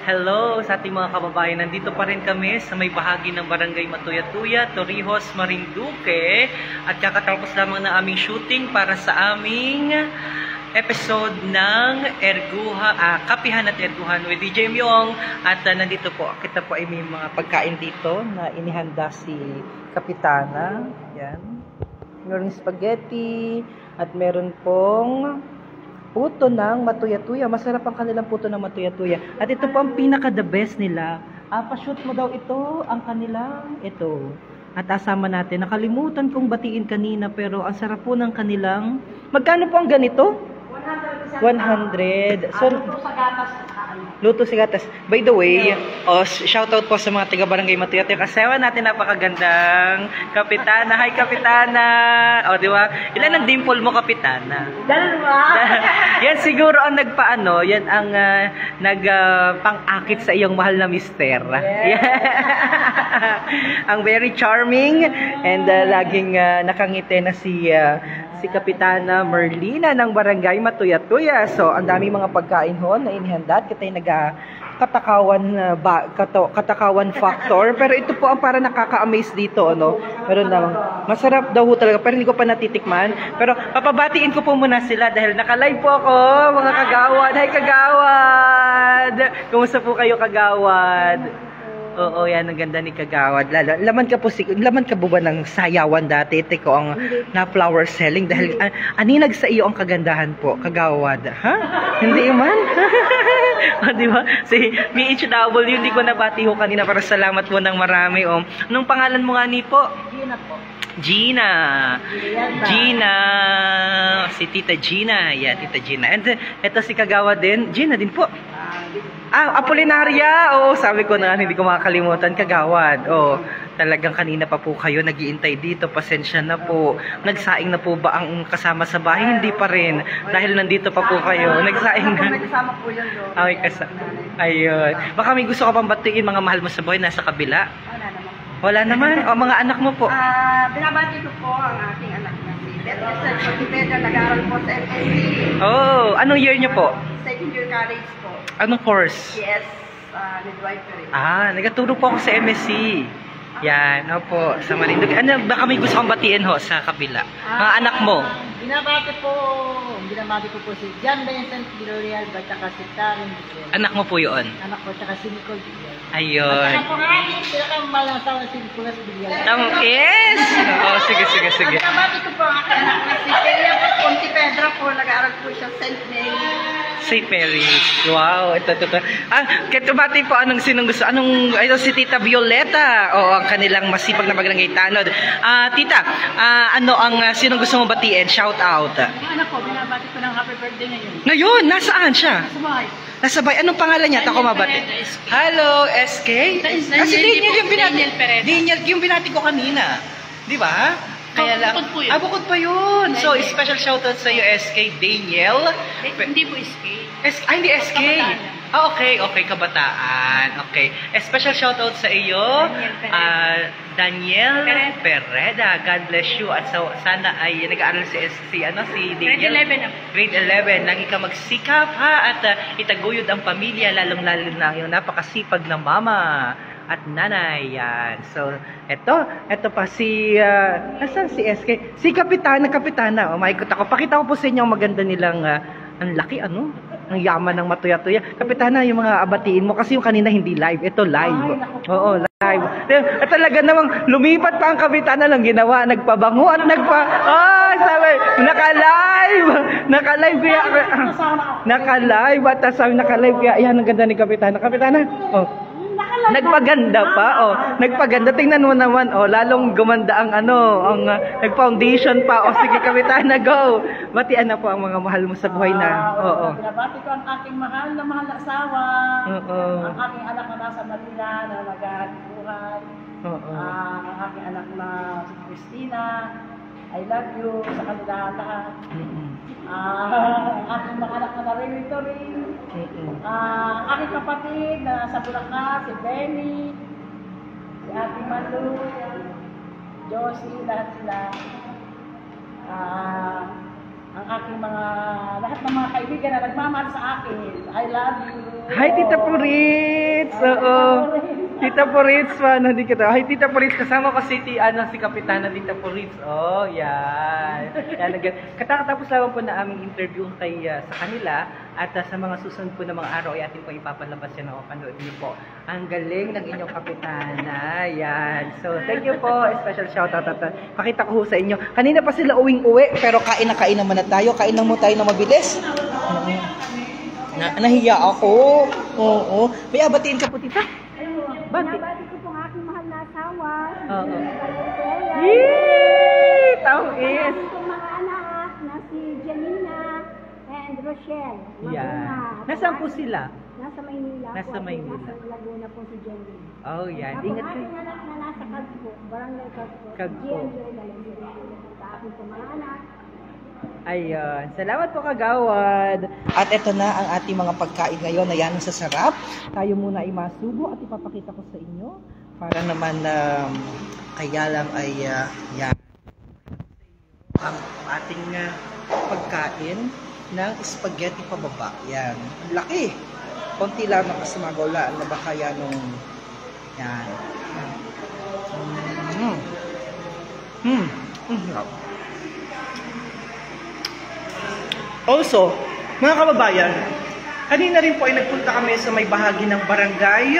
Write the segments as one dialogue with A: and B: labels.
A: Hello sa ating mga kababayan. Nandito pa rin kami sa may bahagi ng Barangay Matuyatuya, Torrijos, Marinduque. At kakatapos lamang na aming shooting para sa aming episode ng Kapihan at Erguhan with DJ Myong. At nandito po, kita po ay may mga pagkain dito na inihanda si Kapitana. Yan. Meron spaghetti at meron pong puto ng Matuyatuya. Masarap ang kanilang puto ng Matuyatuya. At ito po ang pinaka-the best nila. Pa-shoot mo daw ito, ang kanilang ito. At asama natin. Nakalimutan kong batiin kanina pero ang sarap po ng kanilang... Magkano po ang ganito? 100. So, luto sa gatas. By the way, shoutout po sa mga taga-barangay Matuyatuya. Kasewa natin napakagandang Kapitana. Hi, Kapitana! O, di ba? Ilan ang dimple mo, Kapitana?
B: Dalawa!
A: Yan siguro ang nagpaano, yan ang nagpang-akit sa iyong mahal na mister.
B: Yes.
A: Ang very charming and laging nakangiti na si Kapitana Merlina ng Barangay Matuyatuya. So, ang dami mga pagkain ho na inihanda at kita'y katakawan factor. Pero ito po ang para nakaka-amaze dito, ano? Meron namang masarap daw ho talaga, pero hindi ko pa natitikman. Pero papabatiin ko po muna sila dahil naka-live po ako, mga kagawad. Hi, kagawad! Kumusta po kayo, kagawad? Oo, yan, ang ganda ni Kagawad. Laman ka po ba ng sayawan dati? Teko, ang na-flower selling dahil aninag sa iyo ang kagandahan po, Kagawad. Ha? Hindi man? Di ba? Si BHW, hindi ko nabati ho kanina para salamat po ng marami. Anong pangalan mo nga ni po?
B: Gina po.
A: Gina. Gina. Si Tita Gina. Yeah, Tita Gina. And ito si Kagawad din. Gina din po. Apolinaria. Oo, sabi ko na hindi ko makakalimutan, Kagawad. Talagang kanina pa po kayo nag-iintay dito. Pasensya na po. Nagsaing na po ba ang kasama sa bahay? Hindi pa rin. Dahil nandito pa po kayo. Nagsaing na.
B: Nagkasama po yun doon.
A: Okay, ayun. Baka may gusto ka pang batiin mga mahal mo sa buhay nasa kabila? Wala naman. O, mga anak mo po?
B: Binabati ko po ang aking anak na si Beth. Si Beth nag-aaral po sa MSc.
A: Oh, anong year niyo po?
B: Second year college po.
A: Anong course?
B: Yes, midwifery.
A: Nagtuturo po ako sa MSc. Yan, opo, sa Marinduque. Baka may gusto kang batiin ho sa kabila. Mga anak mo?
B: Binabati ko po si John Vincent Villarreal, at saka si Karen Villarreal.
A: Anak mo po yun?
B: Anak ko, saka si Nicole Villarreal.
A: Ayun.
B: At saka po nga, pinakambal ng asawa si Nicolas Villarreal.
A: Yes! Sige.
B: At binabati ko po ang aking anak na si Celia Pontevedra po, nag-aaral po siya sa St. Mary.
A: St. Mary's. Wow, ito. Ketubati po, ito si Tita Violeta. Ang kanilang masipag na magrangay tanod. Tita, sinong gusto mo batiin? Shout out.
B: Ang anak ko, binabati ko ng happy birthday ngayon.
A: Ngayon, nasaan siya?
B: Sa bahay.
A: Nasa bay. Anong pangalan niya? Ako mabati. Hello, SK? Si Daniel yung binati. Daniel yung binati ko kanina. Di ba? Kaya lang.
B: Bukod po yun.
A: Bukod pa yun. So, special shoutout sa iyo, SK Daniel.
B: Hindi po SK.
A: Hindi SK. Okay, kabataan. Okay. Special shoutout sa iyo, Daniel Pereda. God bless you. At sana ay nag-aaral si Daniel. Grade 11. Lagi ka magsikap, ha? At itaguyod ang pamilya, lalong-lalo na yung napakasipag na mama at nanay. Yan. So, eto pa nasaan si SK? Si Kapitana. Maikot ako. Pakita ko po sa inyo ang maganda nilang, ang laki, ang yaman ng Matuyatuya. Kapitana, yung mga abatiin mo, kasi yung kanina hindi live. Ito live. Oo, live. At talaga namang lumipat pa ang Kapitana lang ginawa. Nagpabango at sabi, naka-live kaya, naka-live kaya, ayan, ang ganda ni Kapitana. Kapitana, nagpaganda pa, nagpaganda. Tingnan mo naman, lalong gumanda ang nag-foundation pa. Sige, Kapitana, go. Batian na po ang mga mahal mo sa buhay na.
B: Binabati ko ang aking mahal na asawa. Ang aking anak na nasa Manila na nag-ahatid buhay. Ang aking anak na si Christina. I love you sa kanila lahat. Ang aking mga anak na na-rewitory. Aking kapatid na sa Bulacan, si Benny, si Ate Malu, Josie, lahat sila. ang aking lahat ng mga kaibigan na nagmamahal sa akin. I love you.
A: Hi, Tita Puritz! Oo. Tita Puritz, paano di kita? Hi, Tita Puritz, kasama ko si Kapitana Tita Puritz. Oh, yan. Katakatapos lamang po na aming interview sa kanila at sa mga susunod po na mga araw ay atin po ipapalabas yan o panood niyo po. Ang galing ng inyong Kapitana. Yan. So, thank you po. Special shoutout at pakita ko sa inyo. Kanina pa sila uwing-uwi, pero kain naman na tayo. Kain lang mo tayo na mabilis. Nahiya ako. Oo. May abatiin ka po, Tita?
C: Binabati ko po ang aking mahal na asawa.
A: Oo. Yee! Tawis!
C: Ang aking mga anak na si Janina and Rochelle.
A: Yan. Nasaan po sila?
C: Nasa Maynila.
A: Nasa Maynila.
C: Nasa Laguna po si Jenny.
A: Oh, yan.
C: Tapos
A: Ingat
C: ang
A: kayo.
C: aking anak na nasa Cagpo, Barangay Cagpo.
A: Cagpo.
C: Jenny, sa aking po mga anak.
A: Ayun. Salamat po, Kagawad. At ito na ang ating mga pagkain ngayon na yan sa sarap. Tayo muna ay masubo at ipapakita ko sa inyo. Para naman kaya lang ay yan. Ang ating pagkain ng spaghetti pababa. Yan. Ang laki. Konti lang na kasi magawlaan na baka yan nung yan. Also, mga kababayan, kanina rin po ay nagpunta kami sa may bahagi ng barangay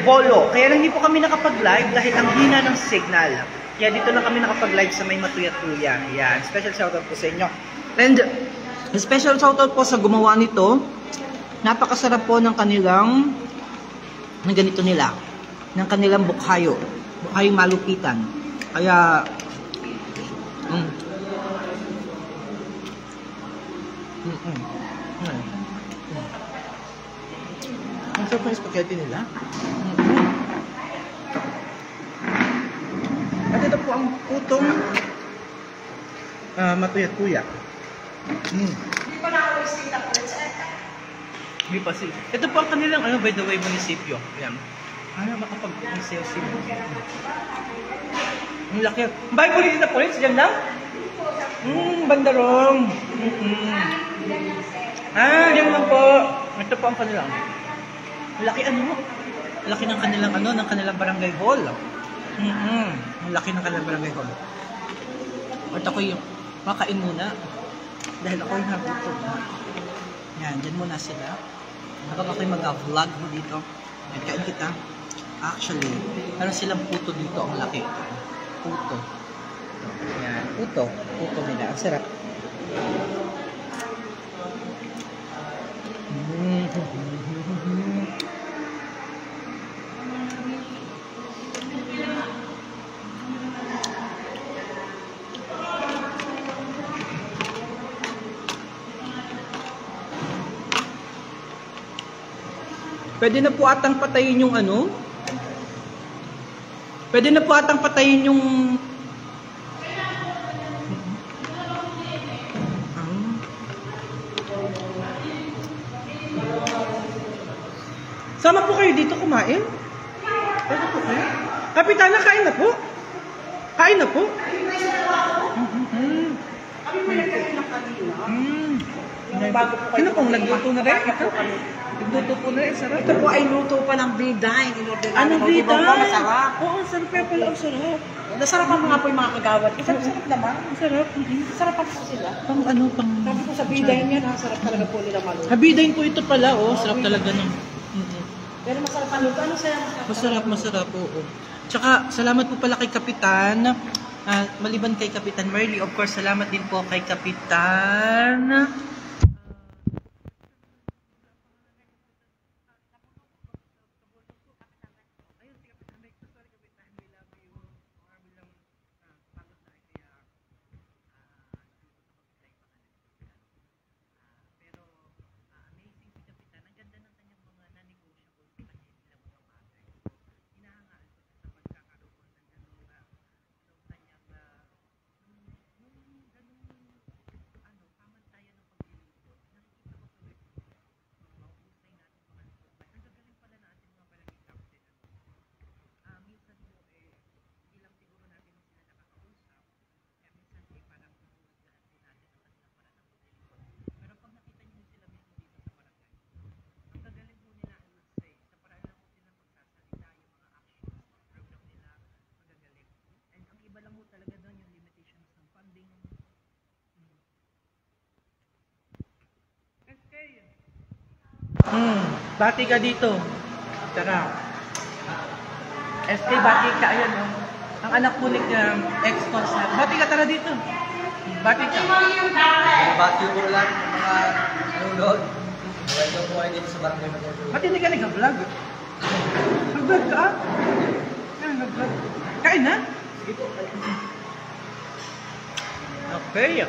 A: Bolo. Kaya lang hindi po kami nakapag-live dahil ang hina ng signal. Kaya dito lang kami nakapag-live sa may Matuya-Tuya. Yan, special shoutout po sa inyo. And special shoutout po sa gumawa nito. Napakasarap po ng kanilang ganito nila. Ng kanilang bukhayo. Bukhayong malupitan. Kaya ang sarap ng spaghetti nila. At ito po ang putong Matuya-Tuya.
B: Hindi pa nakawis Tita Puritz.
A: May pasi. Ito po ang kanilang, by the way, munisipyo. Yan. Makapag-munisipyo. Ang laki. Bye po Tita Puritz, dyan lang? Bandarong. Diyan lang po. Ito po ang kanilang. Laki laki ng kanilang ng kanilang barangay hall. Ang laki ng kanilang barangay hall. At ako yung makain muna. Dahil ako yung nagutom. Yan, dyan muna sila. Habang ako yung mag-vlog mo dito. Yan, kain kita. Actually, meron silang puto dito. Ang laki. Puto. Yan, puto. Puto nila. Ang sarap. Pwede na po atang patayin yung Pwede na po atang patayin yung Sama po kayo dito kumain? Pwede po kayo? Kapitana, kain na po? Kain na po?
B: Kami mo nagkain ng kanina.
A: Bago po kayo. Sino pong nagluto na rin? Ito? Nagluto po na rin, sarap.
B: Ito po ay luto pa ng biday.
A: Anong biday?
B: Masarap.
A: Oo, ang sarap kaya pala. Ang sarap.
B: Nasarapan mga po yung mga kagawad. Sarap naman.
A: Ang sarap.
B: Sarapan po sila.
A: Pang
B: Sabi ko sa biday niyan, sarap talaga po nila maluto.
A: Habidain po ito pala, oh. Sarap talaga ng...
B: Pero masarap ang luto. Ano sa'yo?
A: Masarap, oo. Tsaka, salamat po pala kay Kapitan. Maliban kay Kapitan Merly, of course, salamat din po kay Kapitan... Bati ka dito. Tara. SK, bati ka. Ayan, oh. Ang anak po ni ex-cons na. Bati ka, tara dito. Bati ka.
D: Bati ko lang ng mga nanonood. Welcome po kayo dito sa Barangay Matutuya.
A: Ba't hindi ka nag-vlog? Nag-vlog ka? Ayan, nag-vlog. Kain na? Okay.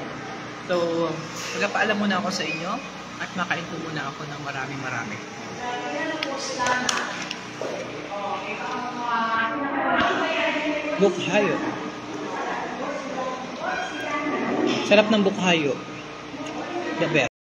A: So, magpapaalam muna ako sa inyo at makain po muna ako ng marami-marami. Bukhayo. Sarap ng bukhayo. The best.